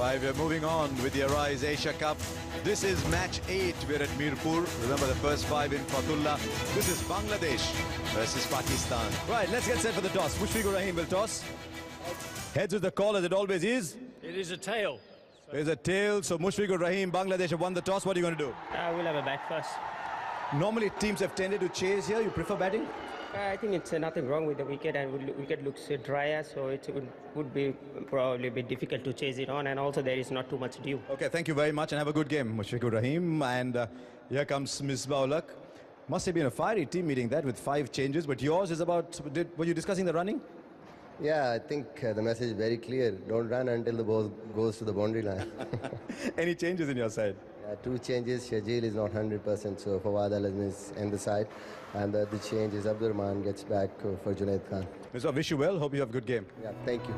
Right, we're moving on with the Arise Asia Cup. This is match 8. We're at Mirpur. Remember the first 5 in Fatullah. This is Bangladesh versus Pakistan. Right, let's get set for the toss. Mushfiqur Rahim will toss. Heads with the call as it always is. It is a tail. There's a tail, so Mushfiqur Rahim, Bangladesh have won the toss. What are you going to do? We'll have a bat first. Normally teams have tended to chase here. You prefer batting? I think it's nothing wrong with the wicket, and the wicket looks drier, so it would be probably a bit difficult to chase it on, and also there is not too much dew. Okay, thank you very much and have a good game, Mushfiqur Rahim. And here comes Misbah-ul-Haq. Must have been a fiery team meeting that with 5 changes, but yours is about, were you discussing the running? Yeah, I think the message is very clear. Don't run until the ball goes to the boundary line. Any changes in your side? Yeah, 2 changes. Shajil is not 100%, so Fawad Al-Azmi is in the side. And the change is Abdur Rahman gets back for Junaid Khan. So I wish you well. Hope you have a good game. Yeah, thank you.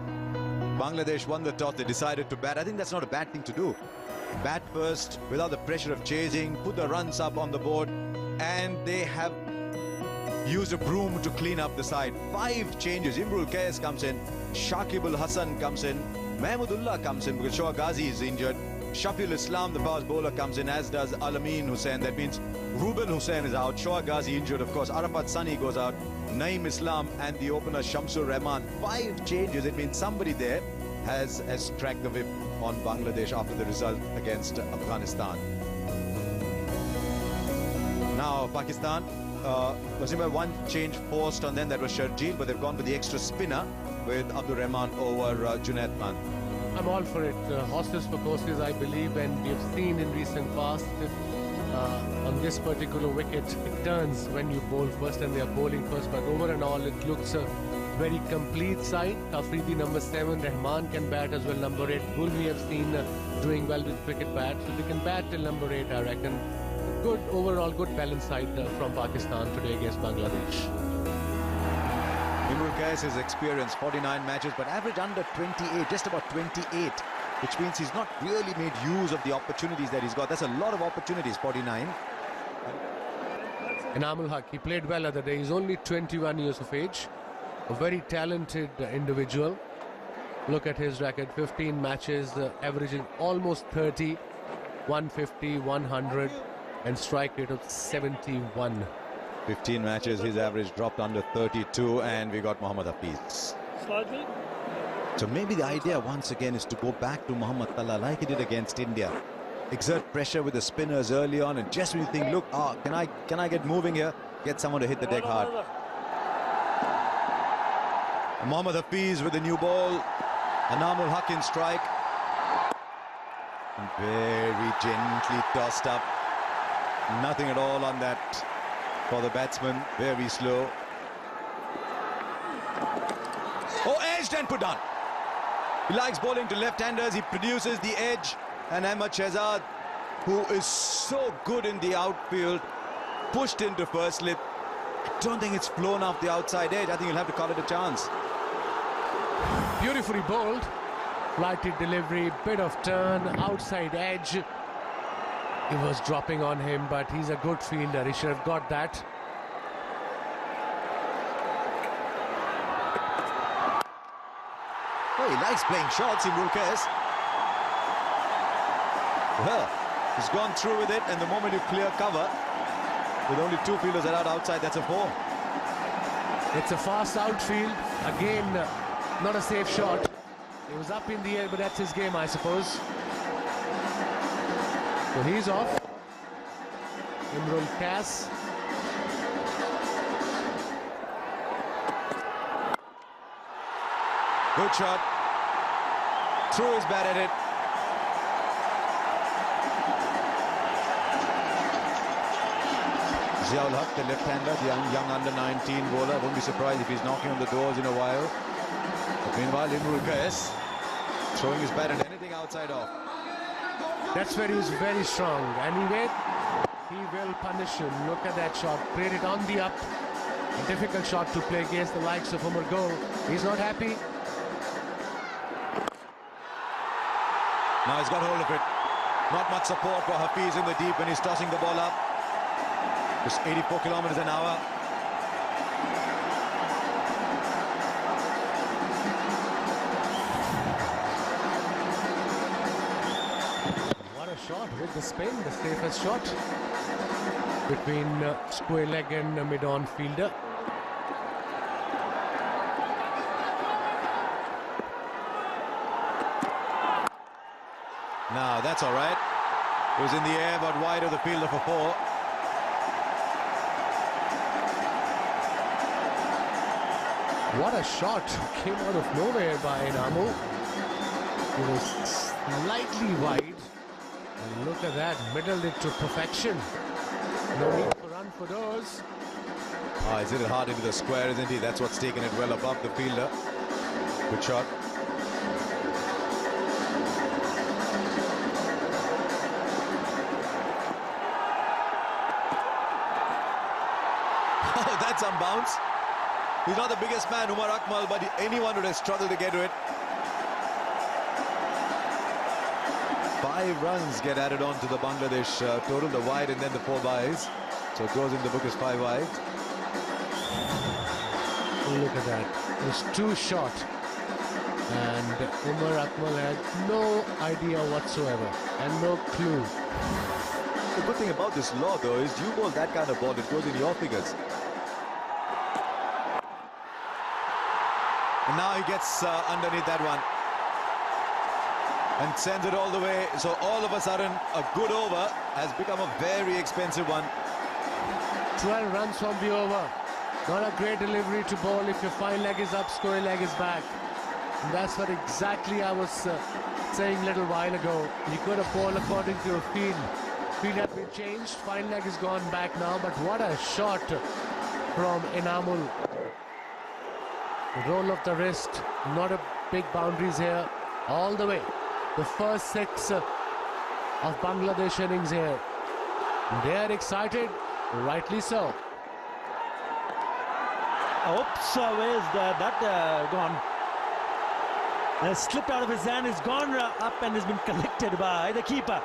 Bangladesh won the toss. They decided to bat. I think that's not a bad thing to do. Bat first, without the pressure of chasing, put the runs up on the board, and they have used a broom to clean up the side. 5 changes. Imrul Qais comes in, Shakib Al-Hasan comes in, Mahmudullah comes in because Shoaib Ghazi is injured. Shafiul Islam, the fast bowler, comes in, as does Alameen Hussain. That means Ruben Hussain is out. Shoaib Ghazi injured, of course. Arafat Sani goes out. Naeem Islam and the opener Shamsur Rahman. 5 changes. It means somebody there has cracked the whip on Bangladesh after the result against Afghanistan. Now Pakistan. Wasim, 1 change forced on them, that was Sharjeel, but they've gone for the extra spinner with Abdur Rahman over Junaid Khan. I'm all for it. Horses for courses, I believe, and we've seen in recent past on this particular wicket, it turns when you bowl first and they are bowling first, but over and all, it looks a very complete side. Afridi number 7, Rahman can bat as well, number 8. Gul we have seen doing well with cricket bat, so they can bat till number 8, I reckon. Good overall, good balanced side from Pakistan today against Bangladesh. Imrul Qais has experienced 49 matches, but average under 28, just about 28, which means he's not really made use of the opportunities that he's got. That's a lot of opportunities, 49. Inamul-Haq, he played well other day. He's only 21 years of age. A very talented individual. Look at his record, 15 matches, averaging almost 30, 150, 100. And strike rate of 71. 15 matches, his average dropped under 32, and we got Mohammad Hafiz. Slightly. So maybe the idea once again is to go back to Mohammad Tallah like he did against India. Exert pressure with the spinners early on, and just when you think, look, can I get moving here? Get someone to hit the deck hard. Mohammad Hafiz with the new ball. Inamul-Haq in strike. And very gently tossed up. Nothing at all on that for the batsman. Very slow. Oh, edged and put down. He likes bowling to left-handers. He produces the edge. And Ahmad Shehzad, who is so good in the outfield, pushed into first slip. I don't think it's flown off the outside edge. I think he'll have to call it a chance. Beautifully bowled. Flighted delivery, bit of turn, outside edge. It was dropping on him, but he's a good fielder. He should have got that. Oh, he likes playing shots, Imrul Qais. Well, he's gone through with it, and the moment you clear cover, with only 2 fielders that are outside, that's a 4. It's a fast outfield. Again, not a safe shot. It was up in the air, but that's his game, I suppose. So he's off. Imrul Qais. Good shot. Threw his bat at it. Ziaul-Haq, the left-hander, the young under-19 bowler. Won't be surprised if he's knocking on the doors in a while. But meanwhile, Imrul Qais throwing his bat at anything outside off. That's where he's very strong. Anyway, he will punish him. Look at that shot. Played it on the up. A difficult shot to play against the likes of Umar Gul. He's not happy. Now he's got hold of it. Not much support for Hafiz in the deep when he's tossing the ball up. Just 84 kilometers an hour. shot with the spin, the safest shot between square leg and mid-on fielder. Now that's all right. It was in the air but wide of the fielder for 4. What a shot came out of nowhere by Inamu. It was slightly wide. And look at that, middled it to perfection. No need for run for those. He's hit it hard into the square, isn't he? That's what's taken it well above the fielder. Good shot. Oh, that's unbounced. He's not the biggest man, Umar Akmal, but anyone would have struggled to get to it. 5 runs get added on to the Bangladesh total, the wide and then the 4 byes. So it goes in the book as 5 wide. Look at that. It was too short. And Umar Akmal had no idea whatsoever and no clue. The good thing about this law, though, is you bowl that kind of ball, it goes in your figures. And now he gets underneath that one and sends it all the way. So all of a sudden, a good over has become a very expensive one. 12 runs from the over. Not a great delivery to bowl if your fine leg is up, square leg is back. And that's what exactly I was saying a little while ago. You could have bowled according to your field. Field had been changed, fine leg is gone back now, but what a shot from Inamul. Roll of the wrist, not a big boundaries here, all the way. The first 6 of Bangladesh innings here. They are excited, rightly so. Oops, where's that gone? Has slipped out of his hand, it's gone up and has been collected by the keeper.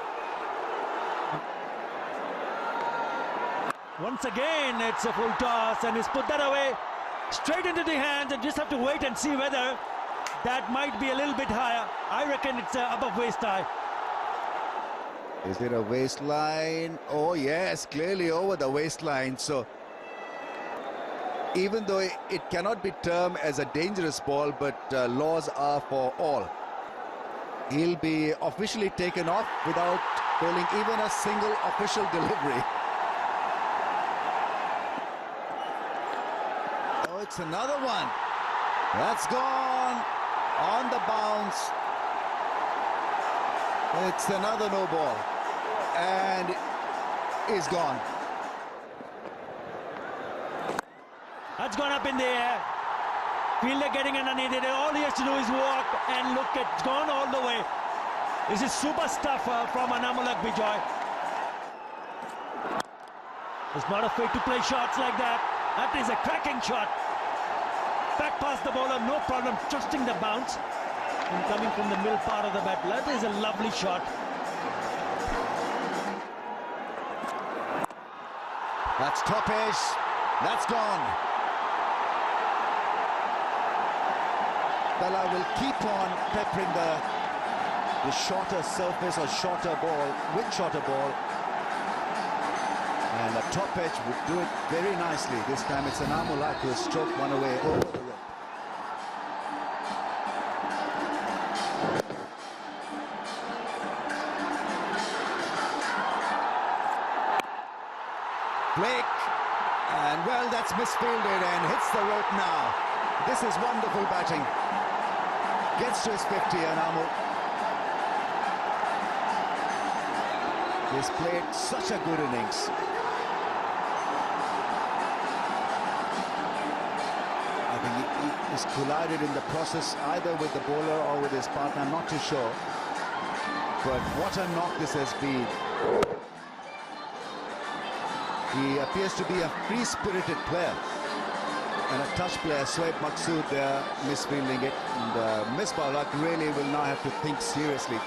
Once again, it's a full toss and he's put that away straight into the hands, and just have to wait and see whether that might be a little bit higher. I reckon it's above waist high. Is it a waistline? Oh yes, clearly over the waistline. So even though it cannot be termed as a dangerous ball, but laws are for all. He'll be officially taken off without bowling even a single official delivery. Oh, it's another one. That's gone on the bounce. It's another no ball, and is gone. That's gone up in the air. Fielder getting underneath it. All he has to do is walk, and look, it's gone all the way. This is super stuff from Anamulak Bijoy. He's not afraid to play shots like that. That is a cracking shot. Back past the bowler, no problem, trusting the bounce. And coming from the middle part of the bat. That is a lovely shot. That's toppish. That's gone. Bella will keep on peppering the shorter surface or shorter ball with shorter ball. And the top edge would do it very nicely. This time it's Anamulak who has stroked one away over the rope. Blake, and well, that's misfielded and hits the rope now. This is wonderful batting. Gets to his 50, Anamul. He's played such a good innings. I think he's collided in the process either with the bowler or with his partner, I'm not too sure. But what a knock this has been. He appears to be a free-spirited player. And a touch player, Shoaib Maqsood there, misfielding it. And Misbah Ulaq really will now have to think seriously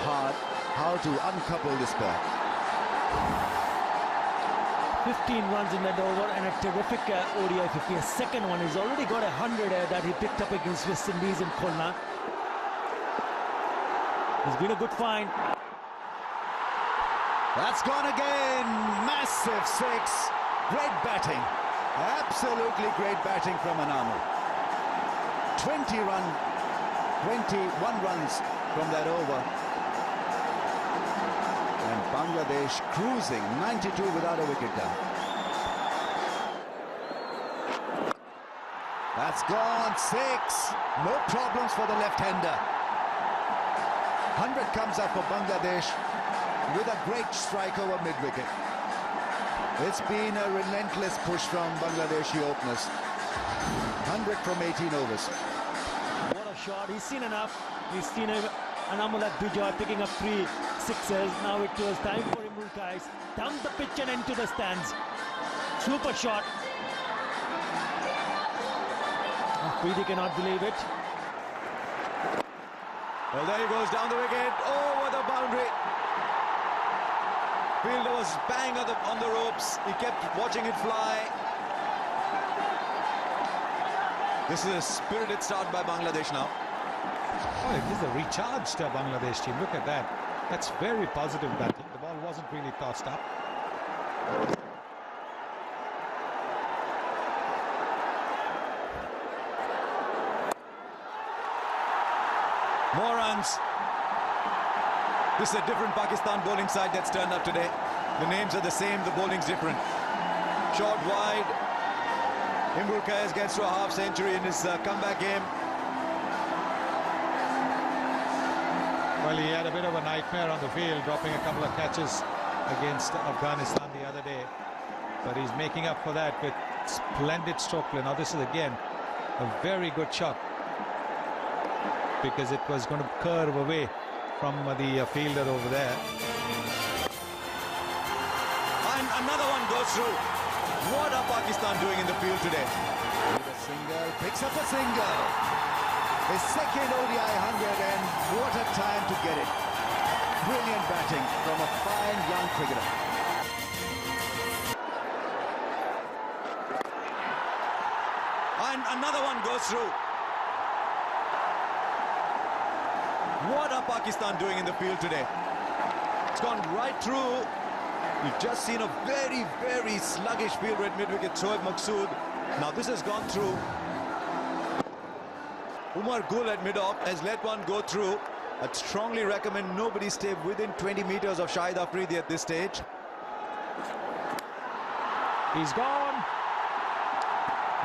hard how to uncouple this pair. 15 runs in that over and a terrific ODI 50. A second one. He's already got 100 that he picked up against West Indies in Khulna. He's been a good find. That's gone again. Massive six. Great batting. Absolutely great batting from Anamul. 21 runs from that over. And Bangladesh cruising 92 without a wicket down. That's gone. Six. No problems for the left-hander. 100 comes up for Bangladesh with a great strike over mid-wicket. It's been a relentless push from Bangladeshi openers. 100 from 18 overs. What a shot. He's seen enough. He's seen Anamul Bijoy picking up 3 sixes. Now it was time for Imrul Kais. Down the pitch and into the stands. Super shot. Preeti cannot believe it. Well, there he goes down the wicket, over the boundary. Fielder was bang on the ropes. He kept watching it fly. This is a spirited start by Bangladesh now. Oh, it is a recharged Bangladesh team. Look at that. That's very positive batting. The ball wasn't really tossed up. More runs. This is a different Pakistan bowling side that's turned up today. The names are the same, the bowling's different. Short wide. Imrul Kais gets to a half century in his comeback game. Well, he had a bit of a nightmare on the field, dropping a couple of catches against Afghanistan the other day. But he's making up for that with splendid stroke play. Now this is again a very good shot, because it was going to curve away from the fielder over there. And another one goes through. What are Pakistan doing in the field today? With a single, picks up a single. His second ODI 100, and what a time to get it. Brilliant batting from a fine young cricketer. And another one goes through. What are Pakistan doing in the field today? It's gone right through. We've just seen a very, very sluggish fielder at mid-wicket, Shoaib Maqsood. Now this has gone through. Umar Gul at mid-off has let one go through. I'd strongly recommend nobody stay within 20 meters of Shahid Afridi at this stage. He's gone.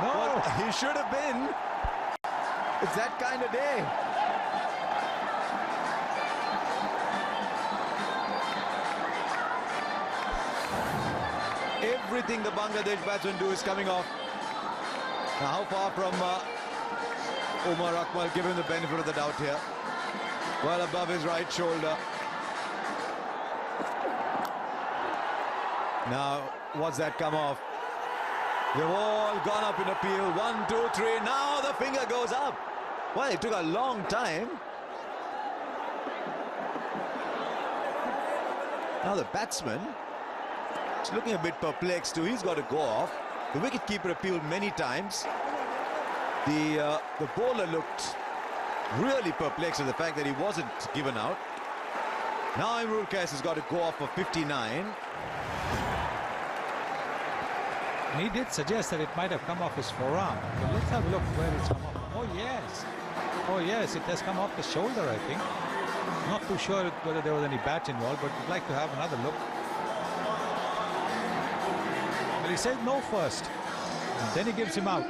No. Well, he should have been. It's that kind of day. Everything the Bangladesh batsmen do is coming off. Now how far from Umar Akmal? Give him the benefit of the doubt here. Well above his right shoulder. Now what's that come off? They've all gone up in appeal. 1, 2, 3. Now the finger goes up. Well, it took a long time. Now the batsman is looking a bit perplexed too. He's got to go off. The wicketkeeper appealed many times. The bowler looked really perplexed at the fact that he wasn't given out. Now Imrul Kais has got to go off for 59. And he did suggest that it might have come off his forearm. But let's have a look where it's come off. Oh yes. Oh yes, it has come off the shoulder, I think. Not too sure whether there was any bat involved, but we'd like to have another look. But he said no first, and then he gives him out.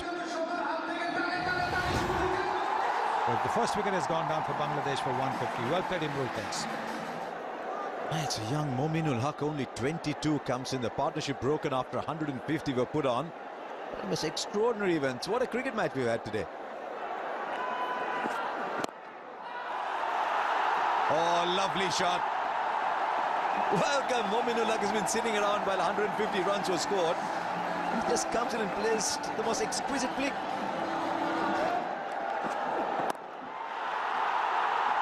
But the first wicket has gone down for Bangladesh for 150. Well played, Imrul Kais. It's a young Mominul Haq, only 22, comes in. The partnership broken after 150 were put on. It was extraordinary events. What a cricket match we've had today. Oh, lovely shot. Welcome. Mominul Haq has been sitting around while 150 runs were scored. He just comes in and plays the most exquisite flick.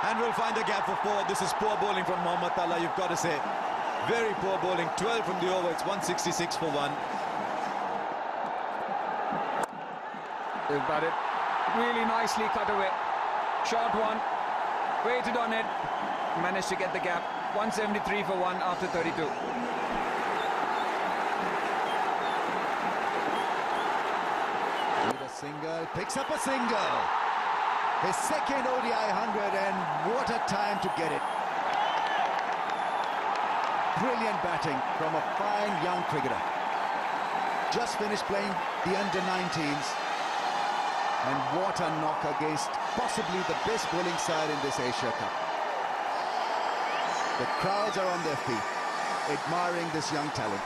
And we'll find the gap for 4. This is poor bowling from Mohammad Talla, you've got to say. Very poor bowling. 12 from the over. It's 166 for 1. They've got it. Really nicely cut away. Short one. Waited on it. Managed to get the gap. 173 for 1 after 32. With a single, picks up a single. His second ODI 100, and what a time to get it. Brilliant batting from a fine young cricketer. Just finished playing the under-19s. And what a knock against possibly the best bowling side in this Asia Cup. The crowds are on their feet, admiring this young talent.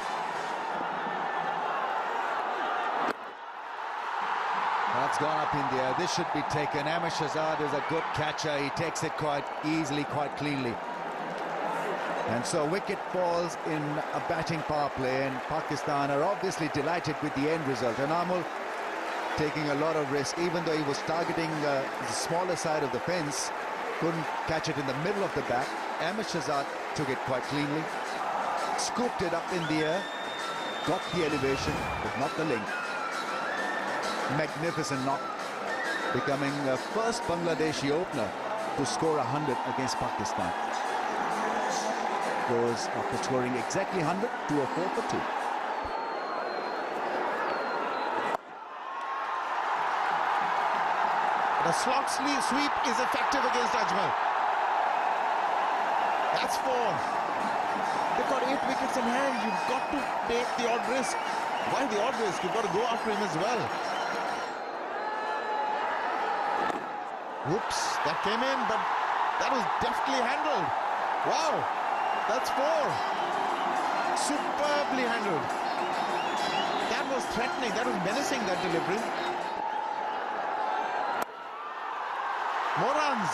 That's gone up in the air. This should be taken. Ahmed Shahzad is a good catcher. He takes it quite easily, quite cleanly. And so wicket falls in a batting power play, and Pakistan are obviously delighted with the end result. And Amul taking a lot of risk, even though he was targeting the smaller side of the fence, couldn't catch it in the middle of the bat. Ahmed Shahzad took it quite cleanly, scooped it up in the air, got the elevation, but not the length. Magnificent knock, becoming the first Bangladeshi opener to score 100 against Pakistan. Goes after scoring exactly 100 to a 4 for 2. The slot sweep is effective against Ajmal. That's 4. They've got 8 wickets in hand. You've got to take the odd risk. Why the odd risk? You've got to go after him as well. Whoops, that came in, but that was deftly handled. Wow, that's 4. Superbly handled. That was threatening, that was menacing, that delivery. More runs.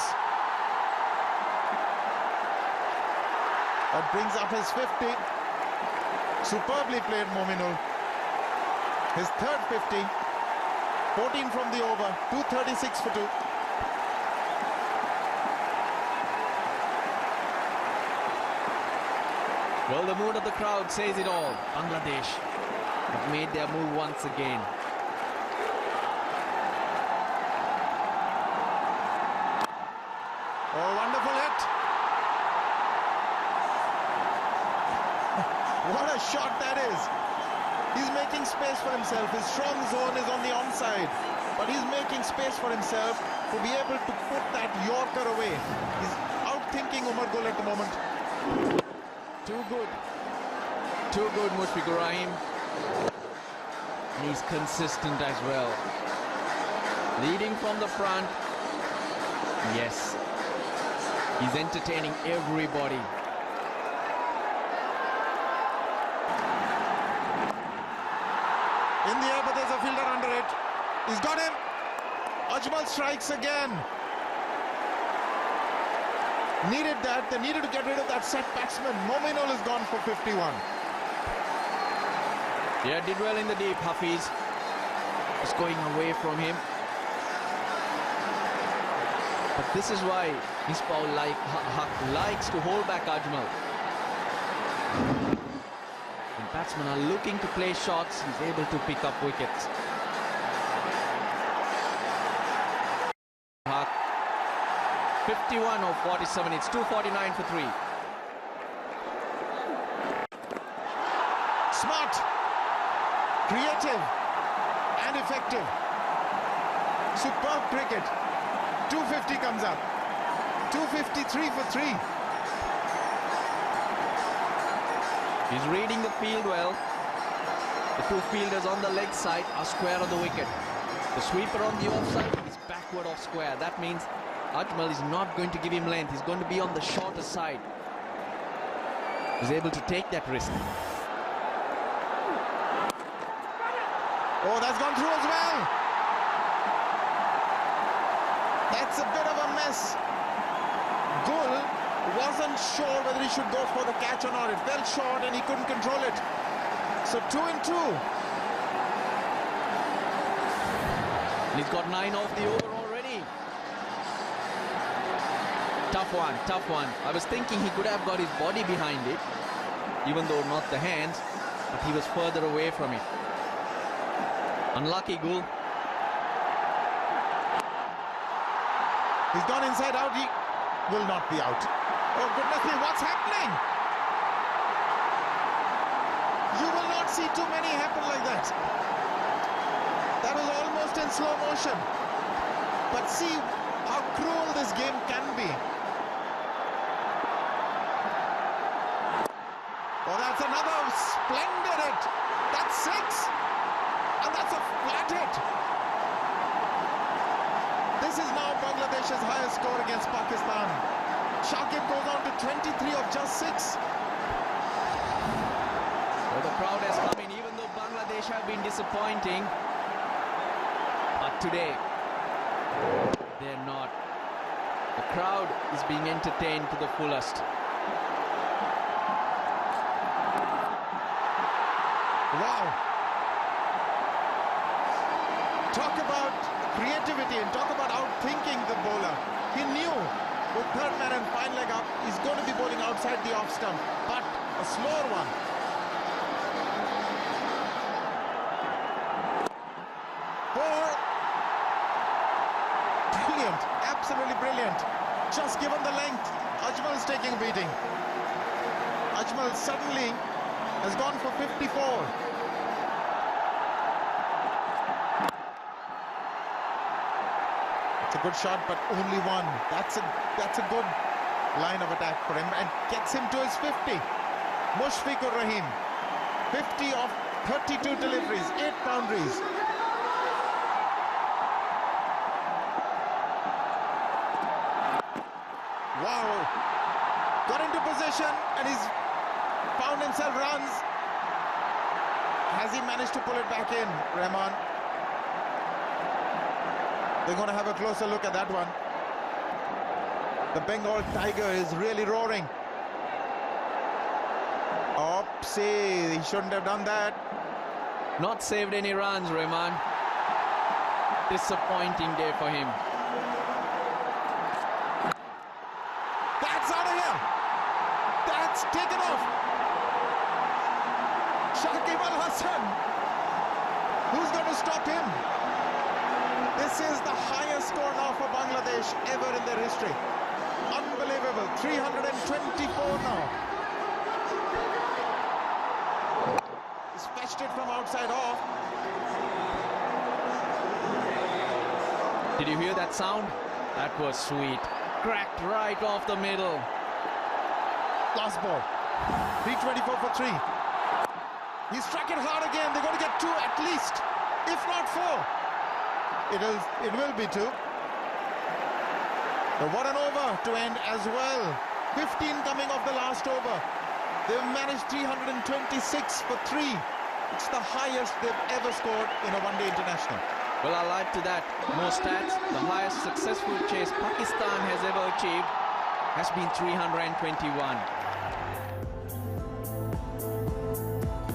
That brings up his 50. Superbly played Mominul. His third 50. 14 from the over. 236 for 2. Well, the mood of the crowd says it all. Bangladesh have made their move once again. Oh, wonderful hit. What a shot that is. He's making space for himself. His strong zone is on the onside, but he's making space for himself to be able to put that Yorker away. He's outthinking Umar Gul at the moment. Too good. Too good, Mushfiqur Rahim. He's consistent as well. Leading from the front. Yes. He's entertaining everybody. In the air, but there's a fielder under it. He's got him. Ajmal strikes again. Needed that. They needed to get rid of that set batsman. Mominul is gone for 51. Yeah, did well in the deep, Hafiz. Just going away from him. But this is why Misbah likes to hold back Ajmal. When batsmen are looking to play shots, he's able to pick up wickets. 51 of 47, it's 249 for 3. Smart, creative and effective. Superb cricket. 250 comes up. 253 for 3. He's reading the field well. The two fielders on the leg side are square on the wicket. The sweeper on the offside is backward off square. That means Ajmal is not going to give him length. He's going to be on the shorter side. He's able to take that risk. Oh, that's gone through as well. That's a bit of a mess. Gul wasn't sure whether he should go for the catch or not. It fell short and he couldn't control it. So 2 and 2. And he's got 9 off the over already. Tough one, tough one. I was thinking he could have got his body behind it, even though not the hands, but he was further away from it. Unlucky Gul. He's gone inside out. He will not be out. Oh, goodness me, what's happening? You will not see too many happen like that. That was almost in slow motion. But see how cruel this game can be. Oh, that's another splendid hit. That's 6. And that's a flat hit. This is now Bangladesh's highest score against Pakistan. Shakib goes on to 23 of just 6. Well, the crowd has come in, even though Bangladesh have been disappointing. But today, they're not. The crowd is being entertained to the fullest. Wow. Talk about creativity and talk about outthinking the bowler. He knew with third man and fine leg up, he's going to be bowling outside the off stump, but a slower one. Brilliant, absolutely brilliant. Just given the length, Ajmal is taking a beating. Ajmal suddenly has gone for 54. It's a good shot, but only one. That's a good line of attack for him and gets him to his 50. Mushfiqur Rahim, 50 of 32 deliveries, 8 boundaries. Wow. Got into position and he's found himself runs. Has he managed to pull it back in, Rahman? They're going to have a closer look at that one. The Bengal Tiger is really roaring. Oopsie, he shouldn't have done that. Not saved any runs, Rahman. Disappointing day for him. That's out of here. That's taken off. Shakib Al Hasan. Who's going to stop him? This is the highest score now for Bangladesh ever in their history. Unbelievable. 324 now. He's fetched it from outside off. Did you hear that sound? That was sweet. Cracked right off the middle. Last ball. 324 for 3. He struck it hard again. They're going to get 2 at least, if not 4. It will be 2. But what an over to end as well. 15 coming off the last over. They've managed 326 for 3. It's the highest they've ever scored in a one-day international. Well, I'll add to that. More stats. The highest successful chase Pakistan has ever achieved has been 321.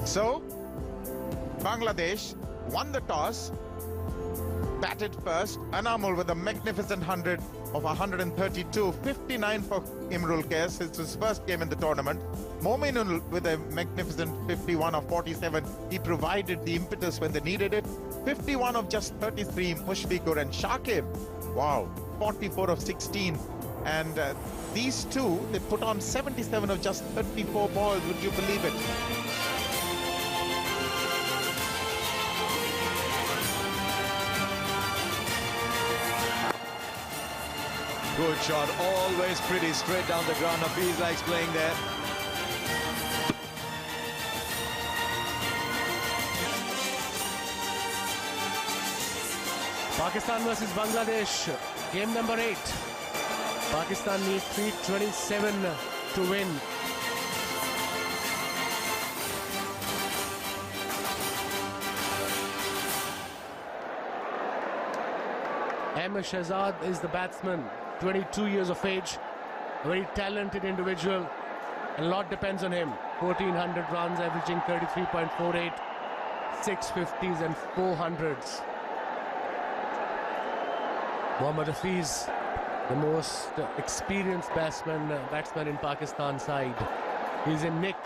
So, Bangladesh won the toss, batted first. Anamul with a magnificent 100 of 132, 59 for Imrul Qais. It's his first game in the tournament. Mominul with a magnificent 51 of 47. He provided the impetus when they needed it. 51 of just 33, Mushfiqur and Shakib. Wow, 44 of 16. And these two, they put on 77 of just 34 balls. Would you believe it? Good shot, always pretty straight down the ground. Hafiz likes playing there. Pakistan versus Bangladesh, game number 8. Pakistan need 327 to win. Ahmed Shahzad is the batsman, 22 years of age, a very talented individual, and a lot depends on him. 1400 runs, averaging 33.48, 650s and 400s. Mohammad Hafiz, the most experienced batsman in Pakistan side. He's in nick.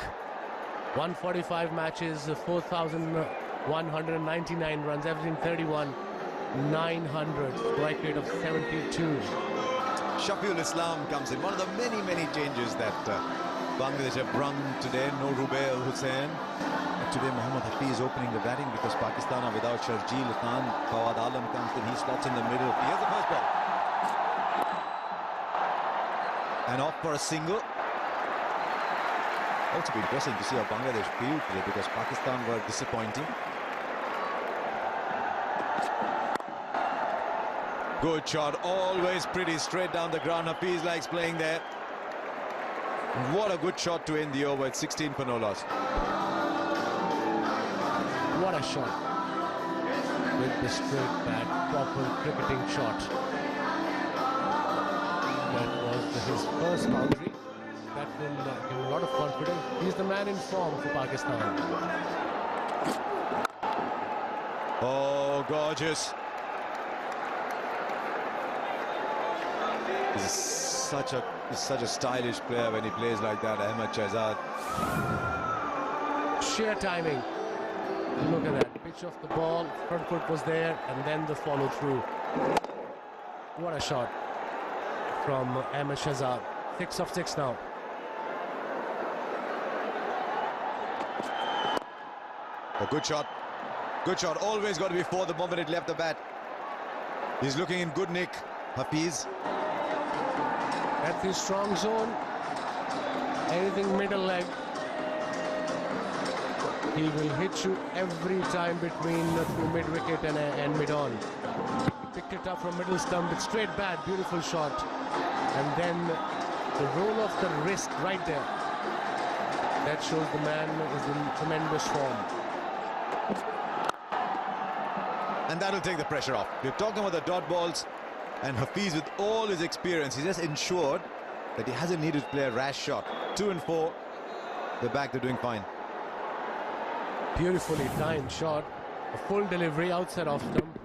145 matches, 4,199 runs, averaging 31, 900, strike rate of 72. Shafiul Islam comes in. One of the many changes that Bangladesh have brung today. No Rubail Hussain. Today Mohammad Hafiz opening the batting because Pakistan are without Sharjeel Khan. Fawad Alam comes in. He slots in the middle. Here's the first ball. And off for a single. Also be interesting to see how Bangladesh field today because Pakistan were disappointing. Good shot, always pretty straight down the ground. Hafiz likes playing there. What a good shot to end the over at 16 for no loss. What a shot. With the straight bat, proper cricketing shot. That was his first boundary. That will give him a lot of confidence. He's the man in form for Pakistan. Oh, gorgeous. He's such a stylish player when he plays like that, Ahmed Shahzad. Sheer timing. Look at that. Pitch off the ball, front foot was there, and then the follow through. What a shot from Ahmed Shahzad. 6 of 6 now. A good shot. Good shot. Always got to be for the moment it left the bat. He's looking in good nick, Hafiz. That's his strong zone. Anything middle leg, he will hit you every time between mid-wicket and mid-on. Picked it up from middle stump with straight bat, beautiful shot. And then the roll of the wrist right there. That shows the man is in tremendous form. And that'll take the pressure off. We're talking about the dot balls. And Hafiz, with all his experience, he just ensured that he hasn't needed to play a rash shot. 2 and 4. The back, they're doing fine. Beautifully timed shot. A full delivery outside off stump.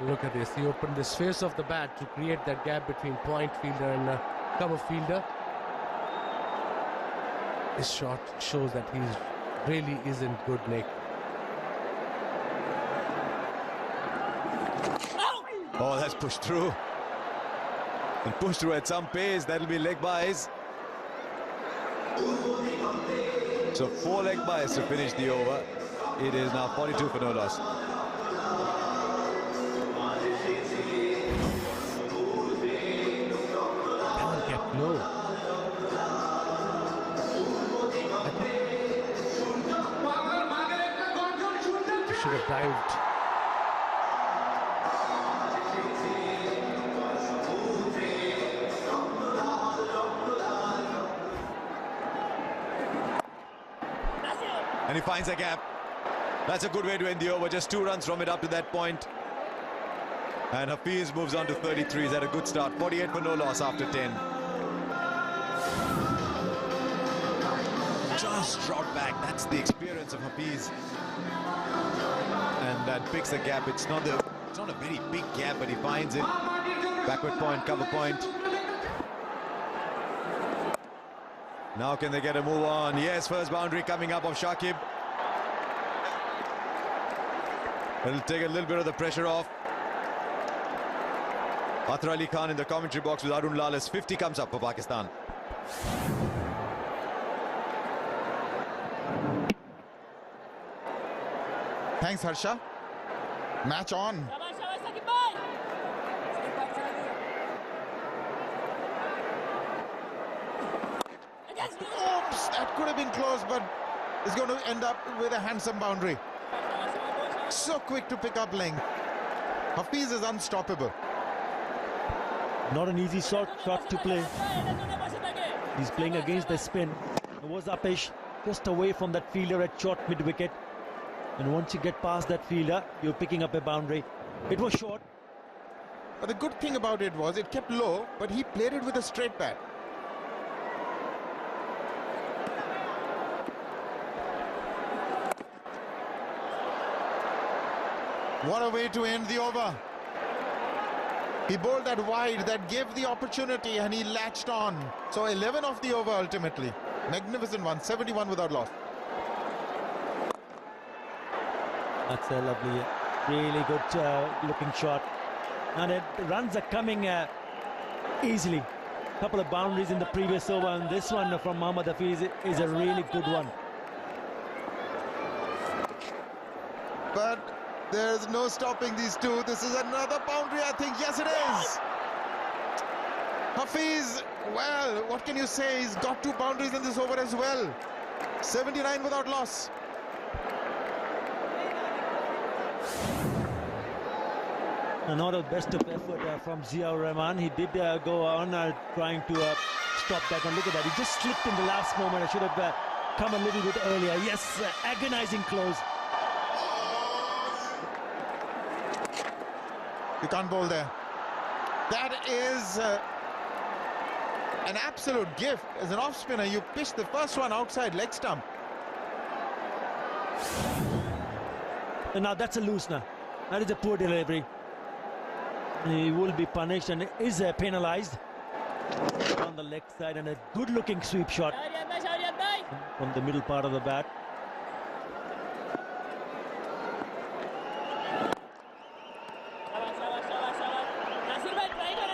Look at this. He opened the space of the bat to create that gap between point fielder and cover fielder. This shot shows that he really is in good nick. Oh, that's pushed through. And pushed through at some pace. That'll be leg byes. So 4 leg byes to finish the over. It is now 42 for no loss. That one kept low. Should have dived. And he finds a gap. That's a good way to end the over. Just 2 runs from it up to that point. And Hafiz moves on to 33. He's had a good start. 48 for no loss after 10. Just dropped back. That's the experience of Hafiz. And that picks the gap. It's not a very big gap, but he finds it. Backward point, cover point. Now can they get a move on? Yes, first boundary coming up of Shakib. It'll take a little bit of the pressure off. Athar Ali Khan in the commentary box with Arun Lal as 50 comes up for Pakistan. Thanks, Harsha. Match on. Oops, that could have been close, but it's going to end up with a handsome boundary. So quick to pick up length. Hafiz is unstoppable. Not an easy shot to play. He's playing against the spin. It was Apesh just away from that fielder at short mid-wicket. And once you get past that fielder, you're picking up a boundary. It was short. But the good thing about it was it kept low, but he played it with a straight bat. What a way to end the over. He bowled that wide, that gave the opportunity, and he latched on. So 11 of the over ultimately. Magnificent one, 71 without loss. That's a lovely, really good looking shot. And runs are coming easily. Couple of boundaries in the previous over, and this one from Mohammad Hafiz is a really good one. But there's no stopping these two. This is another boundary, I think. Yes, it is. Hafiz, well, what can you say? He's got 2 boundaries in this over as well. 79 without loss. Not a best of effort from Ziaur Rahman. He did go on trying to stop that, and look at that. He just slipped in the last moment. I should have come a little bit earlier. Yes, agonizing close. You can't bowl there. That is an absolute gift. As an off spinner, you pitched the first one outside leg stump. And now that's a loosener. That is a poor delivery. He will be punished and is penalized on the leg side, and a good looking sweep shot from the middle part of the bat.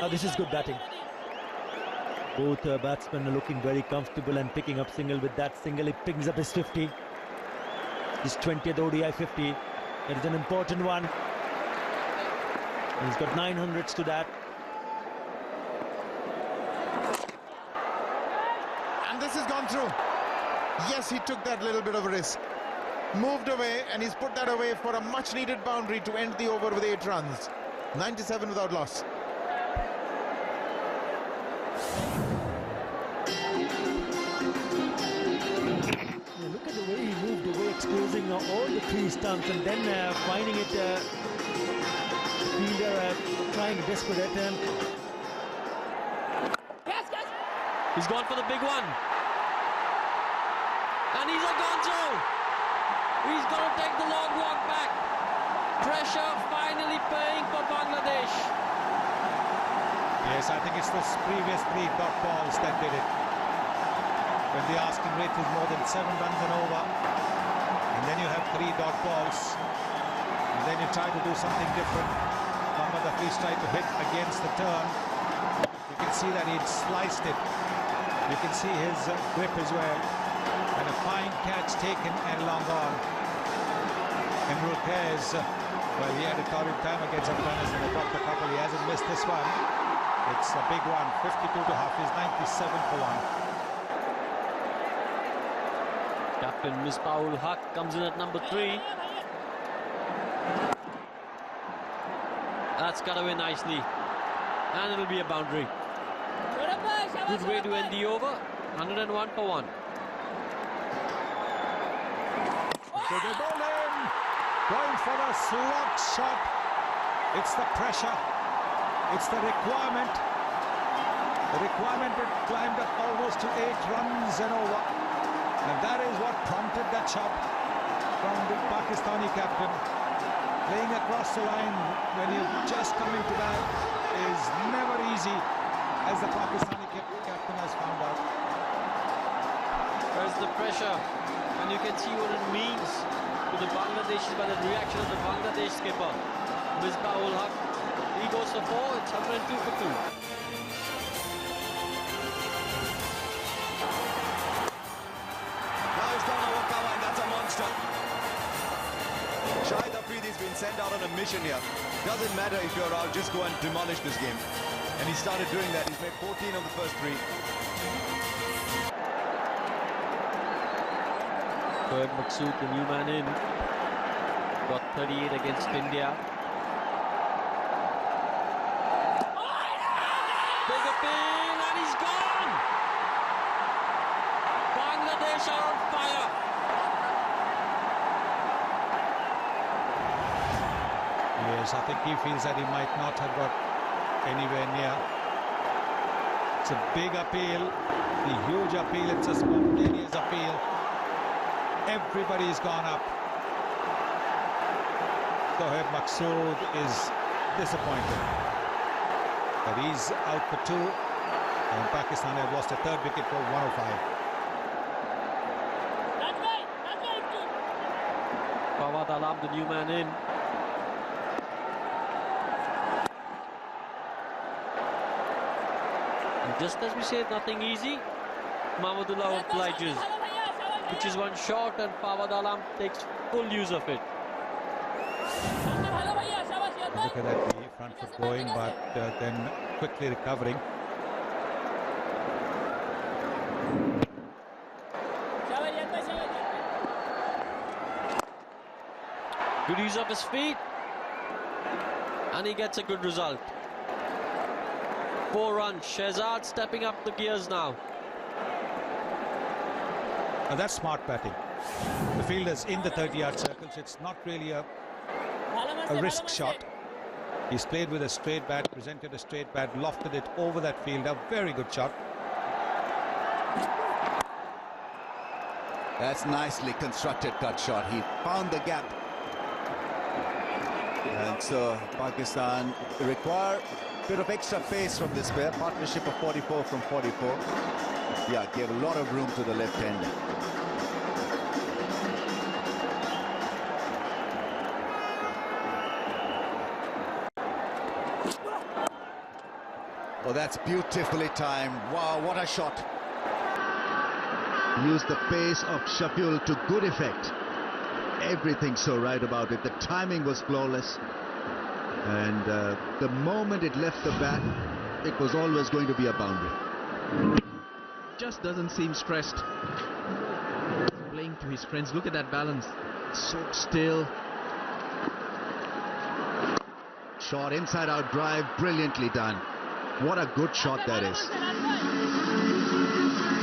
Now this is good batting. Both batsmen are looking very comfortable and picking up single. With that single, he picks up his 50. His 20th ODI 50. It is an important one. He's got 900s to that. And this has gone through. Yes, he took that little bit of a risk. Moved away, and he's put that away for a much needed boundary to end the over with 8 runs. 97 without loss. Look at the way he moved away, exposing all the 3 stumps, and then finding it fielder trying desperate attempt. He's gone for the big one. And he's a gonzo. He's got to take the long walk back. Pressure finally paying for Bangladesh. Yes, I think it's those previous 3 dot balls that did it. When the asking rate was more than 7 runs and over, and then you have 3 dot balls, and then you try to do something different. Mohammad Hafiz tried to hit against the turn. You can see that he'd sliced it. You can see his grip as well. And a fine catch taken and long gone. Imrul Khair's, well, he had a torrid time against Afghanistan. They dropped a couple. He hasn't missed this one. It's a big one. 52 to Hafiz, 97 for 1. Captain Misbah-ul Haq comes in at number 3. That's cut away nicely. And it'll be a boundary. Good way to end the over. 101 for 1. So the ball in. Going for a slot shot. It's the pressure. It's the requirement. The requirement that climbed up almost to 8 runs and over. And that is what prompted that shot from the Pakistani captain. Playing across the line when you're just coming to that is never easy, as the Pakistani captain has found out. There's the pressure, and you can see what it means to the Bangladeshis by the reaction of the Bangladesh skipper, Misbah-ul Haq. He goes for 4, it's 102 for 2. Now he's gone over cover, and that's a monster. Shahid Afridi's been sent out on a mission here. Doesn't matter if you're out, just go and demolish this game. And he started doing that. He's made 14 of the first 3. Third Maqsood, the new man in, got 38 against India. Big appeal, and he's gone! Bangladesh are on fire! Yes, I think he feels that he might not have got anywhere near. It's a big appeal, a huge appeal, it's a spontaneous appeal. Everybody's gone up. Third Maqsood is disappointed. But he's out for 2. And Pakistan have lost a 3rd wicket for 105. Fawad Alam, the new man in. Just as we say, nothing easy. Mahmudullah obliges, which is one shot, and Fawad Alam takes full use of it. Look at that, the front foot going, but then quickly recovering. Good use of his feet, and he gets a good result. 4 runs. Shehzad stepping up the gears now. Now that's smart batting. The fielder's in the 30-yard circles. It's not really a risk shot. He's played with a straight bat, presented a straight bat, lofted it over that fielder. Very good shot. That's nicely constructed cut shot. He found the gap. And so Pakistan require a bit of extra pace from this pair. Partnership of 44 from 44. Yeah, gave a lot of room to the left-hander. Oh, that's beautifully timed. Wow, what a shot. Used the pace of Shafiul to good effect. Everything so right about it. The timing was flawless. And the moment it left the bat, it was always going to be a boundary. Just doesn't seem stressed. Playing to his friends. Look at that balance. So still. Shot inside out drive, brilliantly done. What a good shot that is.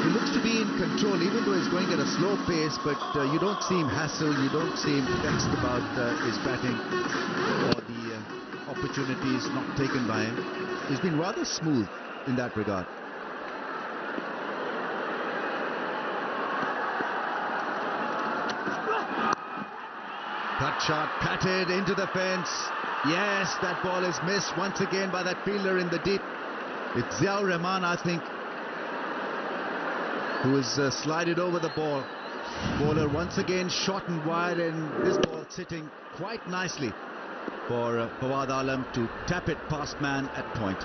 He looks to be in control, even though he's going at a slow pace, but you don't see him hassle, you don't see him vexed about his batting or the opportunities not taken by him. He's been rather smooth in that regard. Cut shot, patted into the fence. Yes, that ball is missed once again by that fielder in the deep. It's Ziaur Rahman, I think, who has slided over the ball. Bowler once again short and wide, and this ball sitting quite nicely for Fawad Alam to tap it past man at point.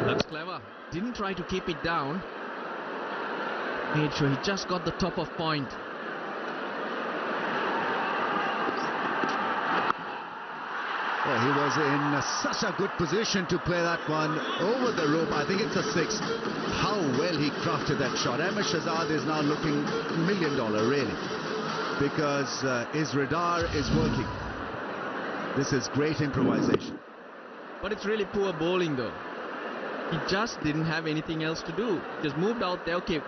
That's clever. Didn't try to keep it down. Made sure he just got the top of point. Well, he was in such a good position to play that one over the rope. I think it's a 6. How well he crafted that shot. Ahmed Shehzad is now looking $1 million, really, because his radar is working. This is great improvisation. But it's really poor bowling, though. He just didn't have anything else to do. Just moved out there. Okay,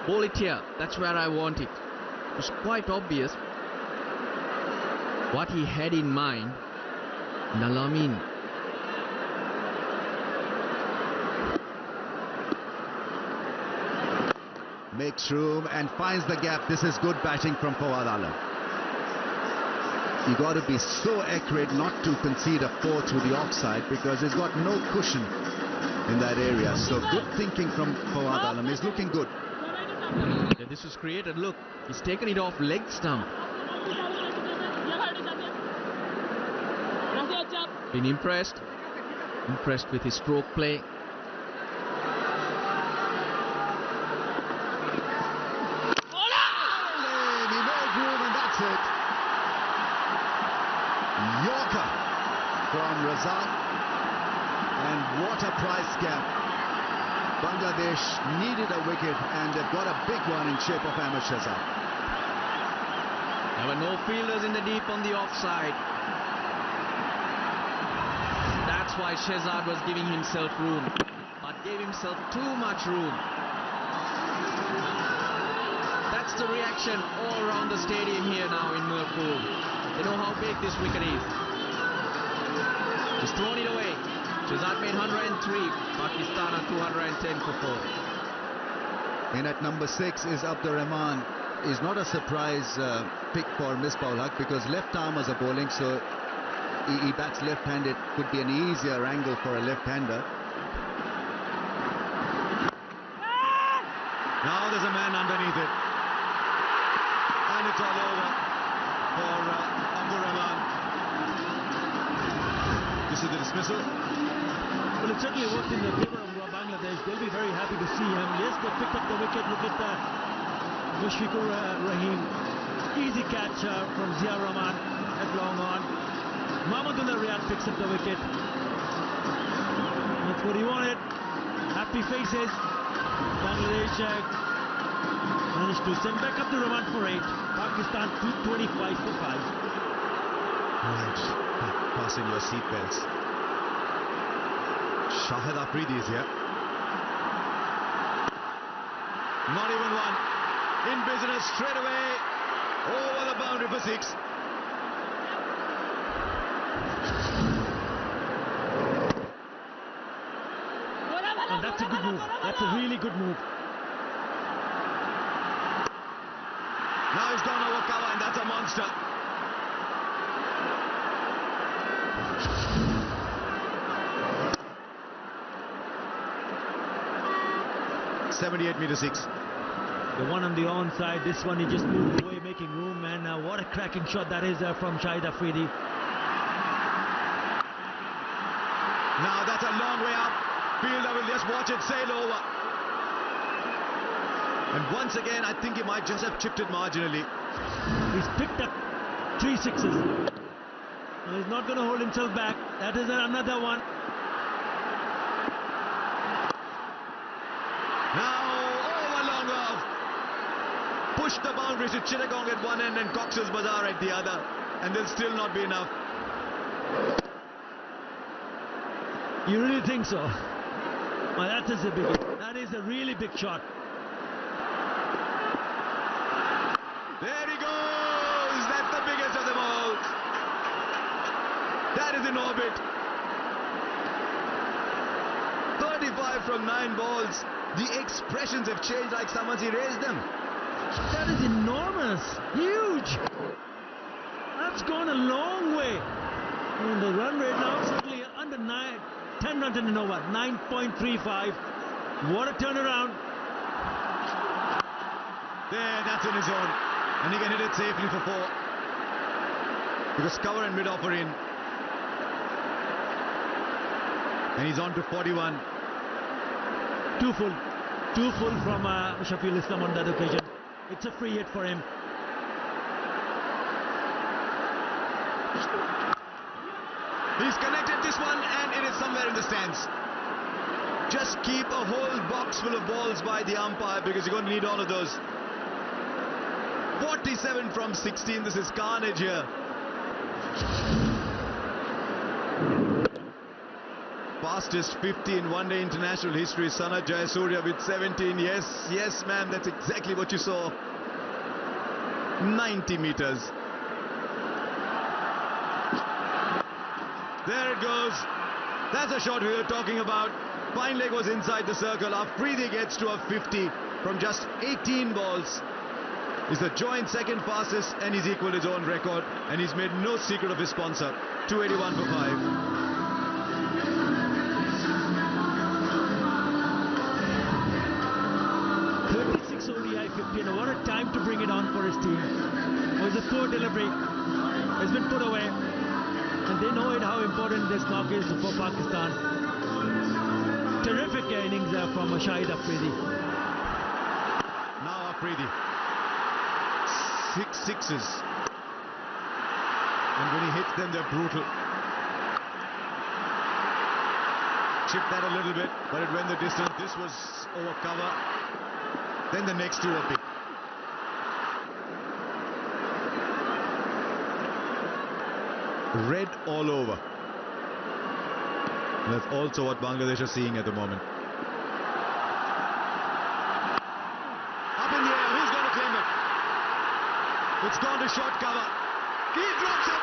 bowl it here. That's where I want it. It was quite obvious what he had in mind. Nalamin. Makes room and finds the gap. This is good batting from Fawad Alam. You got to be so accurate not to concede a 4 through the offside, because he's got no cushion in that area. So good thinking from Fawad Alam. He's looking good. Yeah, this was created. Look, he's taken it off leg stump. Been impressed with his stroke play. He made room, and that's it. Yorker from Razak, and what a price gap. Bangladesh needed a wicket, and they've got a big one in shape of Ahmed Shehzad. There were no fielders in the deep on the offside. That's why Shehzad was giving himself room, but gave himself too much room. That's the reaction all around the stadium here now in Mirpur. They know how big this wicket is. He's thrown it away. Shehzad made 103. Pakistan are 210 for 4. And at number 6 is Abdur Rahman. Is not a surprise pick for Misbah ul Haq, because left armers are bowling, so he bats left-handed. Could be an easier angle for a left-hander. Now there's a man underneath it, and it's all over for Abdur Rahman. This is the dismissal. Well, it certainly worked in the favor of Bangladesh. they'll be very happy to see him. Yes, they picked up the wicket. Look at Mushfiqur Rahim. Easy catch from Zia Rahman at long on. Mahmudullah Riyad picks up the wicket. That's what he wanted. Happy faces. Bangladesh managed to send back up the run for 8. Pakistan 225 for 5. Right. Fasten your seatbelts. Shahid Afridi is here. Not even one. In business straight away. Over the boundary for 6. And that's a good move. That's a really good move. Now he's gone over cover, and that's a monster. .78m6. The one on the onside, this one he just moved away, making room, and what a cracking shot that is from Shahid Afridi. Now that's a long way up. Fielder will just watch it sail over. And once again, I think he might just have chipped it marginally. He's picked up 3 sixes. Well, he's not going to hold himself back. That is another one. Now over long off. Pushed the boundaries to Chittagong at one end and Cox's Bazar at the other. And there'll still not be enough. You really think so? Well, that is a big hit. That is a really big shot. There he goes! That's the biggest of them all. That is in orbit. 35 from 9 balls. The expressions have changed like someone's erased them. That is enormous. Huge. That's gone a long way. And the run rate now suddenly under 10 runs in an over. 9.35. What a turnaround. There, that's in his zone. And he can hit it safely for 4. Because cover and mid-off are in. And he's on to 41. Too full from Shafiul Islam on that occasion. It's a free hit for him. He's connected this one, and it is somewhere in the stands. Just keep a whole box full of balls by the umpire, because you're going to need all of those. 47 from 16. This is carnage here. Fastest 50 in one-day international history. Sanat Jayasuriya with 17. Yes, ma'am, that's exactly what you saw. 90 meters. There it goes. That's a shot we were talking about. Fine leg was inside the circle. Afridi gets to a 50 from just 18 balls. He's the joint second fastest, and he's equalled his own record, and he's made no secret of his sponsor. 281 for 5. 36 ODI 50, and what a time to bring it on for his team. It was a poor delivery. It's been put away, and they know it how important this knock is for Pakistan. Terrific innings from Shahid Afridi. Now Afridi. 6 sixes. And when he hits them, they're brutal. Chipped that a little bit, but it went the distance. This was over cover. Then the next two are big. Red all over. That's also what Bangladesh are seeing at the moment. Up in the air, who's going to claim it? It's gone to short cover. He drops it.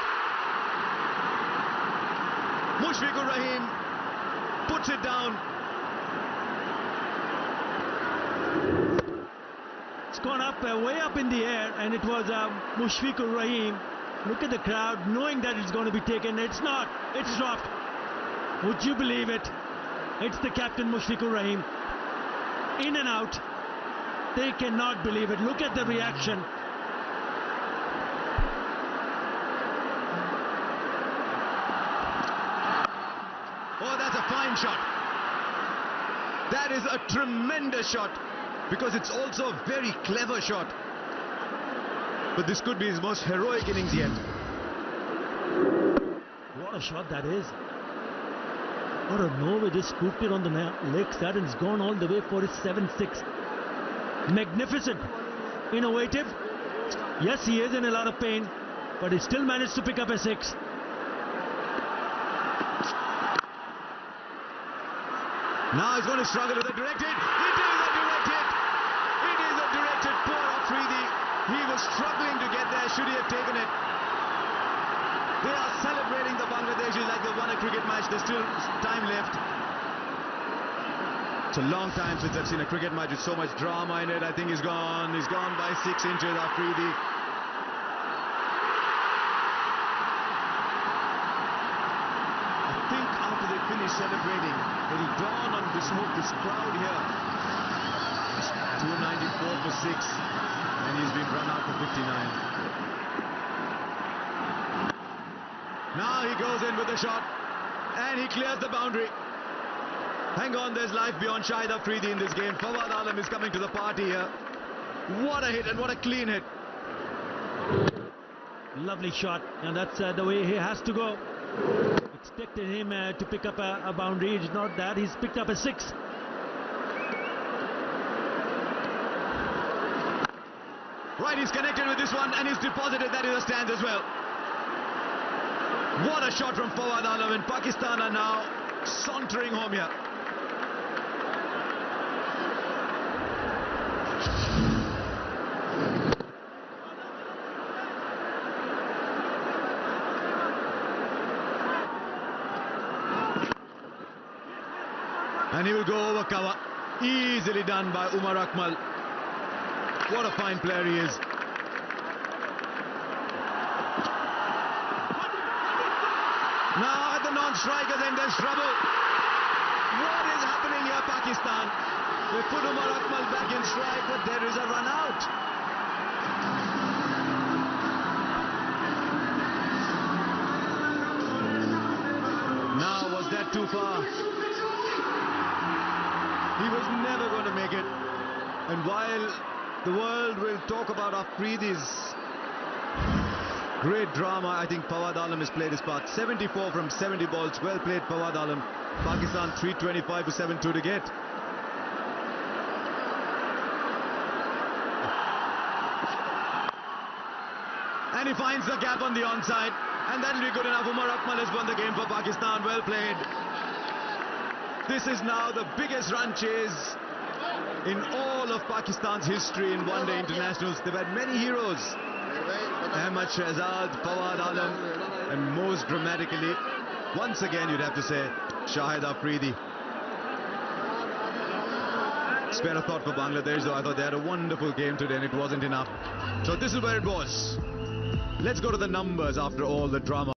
Mushfiqur Rahim puts it down. It's gone up, way up in the air, and it was Mushfiqur Rahim. Look at the crowd, knowing that it's going to be taken. It's not. It's dropped. Would you believe it? It's the captain, Mushfiqur Rahim. In and out. They cannot believe it. Look at the reaction. Oh, that's a fine shot. That That is a tremendous shot, because it's also a very clever shot. But this could be his most heroic innings yet. What a shot that is. Out of nowhere, just scooped it on the leg side and it's gone all the way for his 7-6. Magnificent. Innovative. Yes, he is in a lot of pain, but he still managed to pick up a 6. Now he's going to struggle with a direct hit. It is a direct hit. It is a direct hit. Poor Afridi. He was struggling to get there. Should he have taken it? They are celebrating the Bangladeshis like they won a cricket match. There's still time left. It's a long time since I've seen a cricket match with so much drama in it. I think he's gone. He's gone by 6 inches, Afridi. I think after they finish celebrating, it'll dawn on this crowd here. It's 294 for 6, and he's been run out for 59. Now he goes in with the shot, and he clears the boundary. Hang on, there's life beyond Shahid Afridi in this game. Fawad Alam is coming to the party here. What a hit, and what a clean hit. Lovely shot, and that's the way he has to go. Expected him to pick up a boundary. It's not that. He's picked up a 6. Right, he's connected with this one, and he's deposited that in the stands as well. What a shot from Fawad Alam, and Pakistan are now sauntering home here. And he will go over cover. Easily done by Umar Akmal. What a fine player he is. Now at the non-strikers end, there's trouble. What is happening here, Pakistan? They put Umar Akmal back in strike, but there is a run out. Now, was that too far? He was never going to make it. And while the world will talk about Afridi's great drama, I think Fawad Alam has played his part. 74 from 70 balls. Well played, Fawad Alam. Pakistan 325 for 7-2 to get. And he finds the gap on the onside. And that'll be good enough. Umar Akmal has won the game for Pakistan. Well played. This is now the biggest run chase in all of Pakistan's history in one-day internationals. They've had many heroes. Ahmad Shahzad, Fawad Alam, and most dramatically, once again you'd have to say, Shahid Afridi. Spare a thought for Bangladesh, though. I thought they had a wonderful game today and it wasn't enough. So this is where it was. Let's go to the numbers after all the drama.